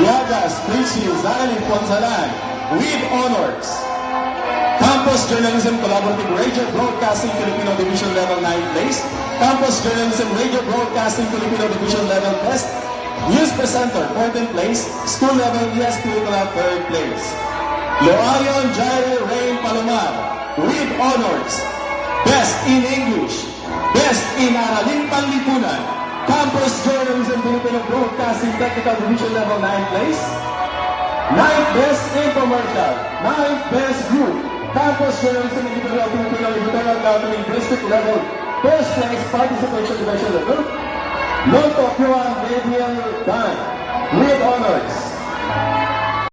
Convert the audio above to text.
Yagas Prissy Zani Ponzalan with honors. Campus Journalism Collaborative Radio Broadcasting Filipino Division Level 9th place. Campus Journalism Radio Broadcasting Filipino Division Level Best. News Presenter 14th place. School Level ES Curriculum 3rd place. Loarion Jairo Rain Palomar with honors. Best in English. Best in Araling Panlipunan. Campus Journalism Filipino Broadcasting Technical Division Level 9th place. 9th Best Infomercial. 9th Best Group. Campus Journalism Filipino Lieutenant Governing District Level. First place Participation Division Level. Lotto Kuan Gabriel Dan with honors.